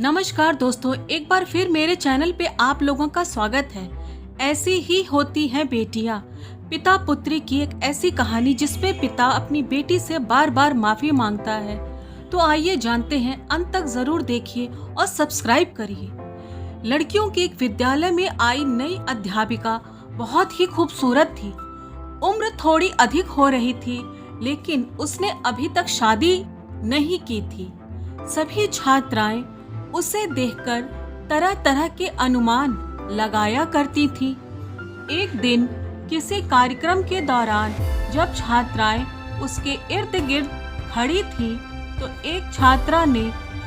नमस्कार दोस्तों, एक बार फिर मेरे चैनल पे आप लोगों का स्वागत है। ऐसी ही होती हैं बेटियां। पिता पुत्री की एक ऐसी कहानी जिसमें पिता अपनी बेटी से बार बार माफी मांगता है। तो आइए जानते हैं, अंत तक जरूर देखिए और सब्सक्राइब करिए। लड़कियों के एक विद्यालय में आई नई अध्यापिका बहुत ही खूबसूरत थी। उम्र थोड़ी अधिक हो रही थी, लेकिन उसने अभी तक शादी नहीं की थी। सभी छात्राएं उसे देखकर तरह तरह के अनुमान लगाया करती थी। एक दिन किसी कार्यक्रम के दौरान जब छात्राएं उसके इर्द गिर्द खड़ी थी, तो एक छात्रा ने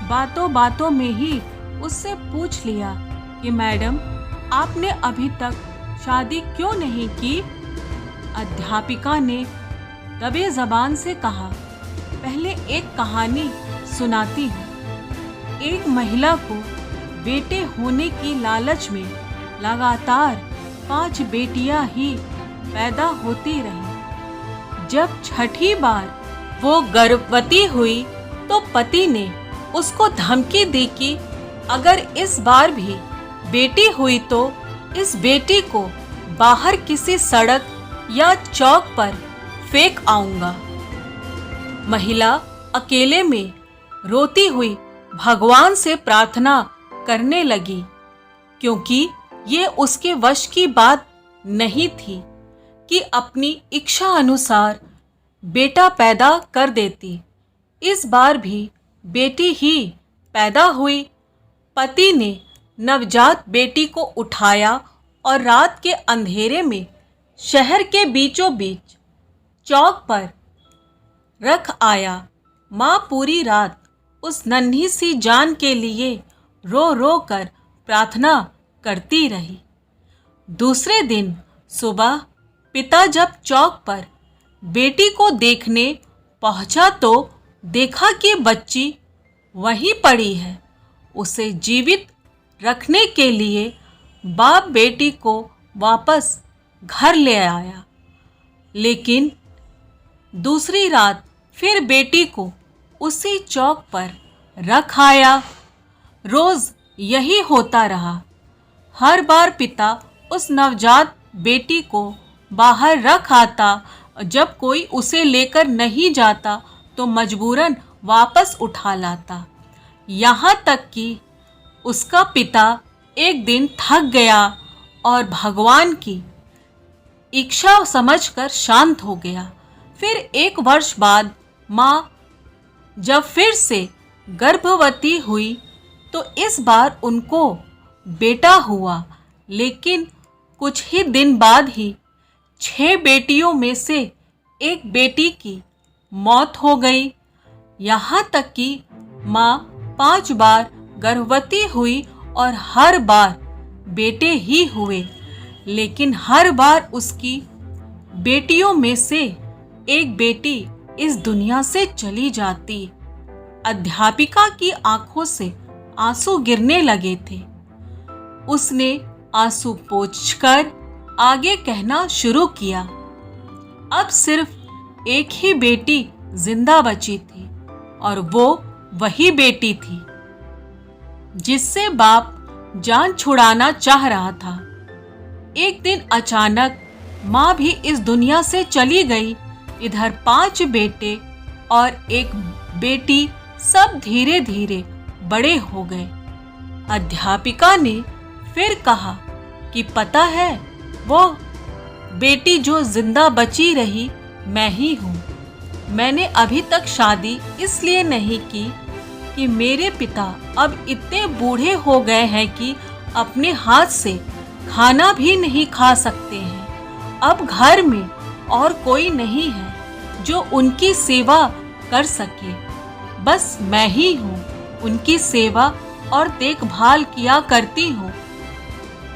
बातों बातों में ही उससे पूछ लिया कि मैडम, आपने अभी तक शादी क्यों नहीं की? अध्यापिका ने दबे जबान से कहा, पहले एक कहानी सुनाती हूँ। एक महिला को बेटे होने की लालच में लगातार 5 बेटियां ही पैदा होती रहीं। जब छठी बार वो गर्भवती हुई तो पति ने उसको धमकी दी कि अगर इस बार भी बेटी हुई तो इस बेटी को बाहर किसी सड़क या चौक पर फेंक आऊंगा। महिला अकेले में रोती हुई भगवान से प्रार्थना करने लगी, क्योंकि ये उसके वश की बात नहीं थी कि अपनी इच्छा अनुसार बेटा पैदा कर देती। इस बार भी बेटी ही पैदा हुई। पति ने नवजात बेटी को उठाया और रात के अंधेरे में शहर के बीचों बीच चौक पर रख आया। माँ पूरी रात उस नन्ही सी जान के लिए रो रो कर प्रार्थना करती रही। दूसरे दिन सुबह पिता जब चौक पर बेटी को देखने पहुंचा तो देखा कि बच्ची वहीं पड़ी है। उसे जीवित रखने के लिए बाप बेटी को वापस घर ले आया, लेकिन दूसरी रात फिर बेटी को उसी चौक पर रख आया। रोज यही होता रहा। हर बार पिता उस नवजात बेटी को बाहर रख आता। जब कोई उसे लेकर नहीं जाता तो मजबूरन वापस उठा लाता। यहाँ तक कि उसका पिता एक दिन थक गया और भगवान की इच्छा समझकर शांत हो गया। फिर 1 वर्ष बाद माँ जब फिर से गर्भवती हुई तो इस बार उनको बेटा हुआ, लेकिन कुछ ही दिन बाद ही 6 बेटियों में से एक बेटी की मौत हो गई। यहाँ तक कि माँ 5 बार गर्भवती हुई और हर बार बेटे ही हुए, लेकिन हर बार उसकी बेटियों में से एक बेटी इस दुनिया से चली जाती। अध्यापिका की आंखों से आंसू गिरने लगे थे। उसने आंसू पोंछकर आगे कहना शुरू किया, अब सिर्फ एक ही बेटी जिंदा बची थी और वो वही बेटी थी जिससे बाप जान छुड़ाना चाह रहा था। एक दिन अचानक माँ भी इस दुनिया से चली गई। इधर 5 बेटे और एक बेटी सब धीरे धीरे बड़े हो गए। अध्यापिका ने फिर कहा कि पता है, वो बेटी जो जिंदा बची रही मैं ही हूँ। मैंने अभी तक शादी इसलिए नहीं की कि मेरे पिता अब इतने बूढ़े हो गए हैं कि अपने हाथ से खाना भी नहीं खा सकते हैं। अब घर में और कोई नहीं है जो उनकी सेवा कर सके। बस मैं ही हूँ उनकी सेवा और देखभाल किया करती हूँ।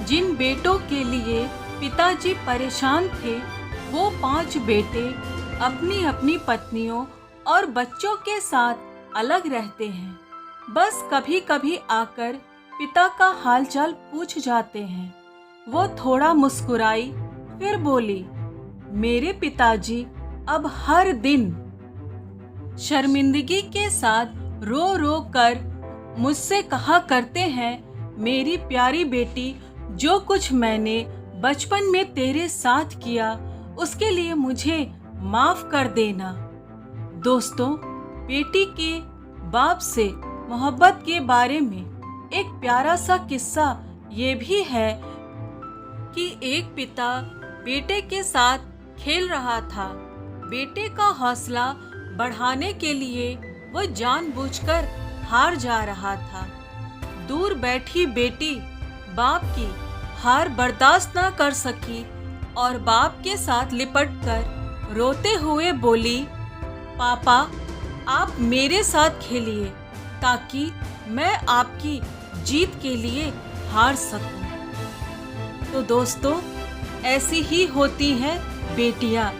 जिन बेटों के लिए पिताजी परेशान थे, वो 5 बेटे अपनी अपनी पत्नियों और बच्चों के साथ अलग रहते हैं। बस कभी कभी आकर पिता का हालचाल पूछ जाते हैं। वो थोड़ा मुस्कुराई, फिर बोली, मेरे पिताजी अब हर दिन शर्मिंदगी के साथ रो रो कर मुझसे कहा करते हैं, मेरी प्यारी बेटी, जो कुछ मैंने बचपन में तेरे साथ किया उसके लिए मुझे माफ कर देना। दोस्तों, बेटी के बाप से मोहब्बत के बारे में एक प्यारा सा किस्सा ये भी है कि एक पिता बेटे के साथ खेल रहा था। बेटे का हौसला बढ़ाने के लिए वो जानबूझकर हार जा रहा था। दूर बैठी बेटी बाप की हार बर्दाश्त न कर सकी और बाप के साथ लिपटकर रोते हुए बोली, पापा, आप मेरे साथ खेलिए ताकि मैं आपकी जीत के लिए हार सकूं। तो दोस्तों, ऐसी ही होती हैं बेटियां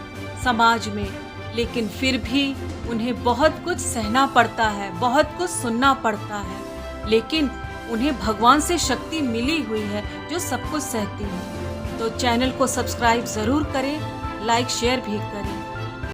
समाज में, लेकिन फिर भी उन्हें बहुत कुछ सहना पड़ता है, बहुत कुछ सुनना पड़ता है, लेकिन उन्हें भगवान से शक्ति मिली हुई है जो सब कुछ सहती है। तो चैनल को सब्सक्राइब ज़रूर करें, लाइक शेयर भी करें।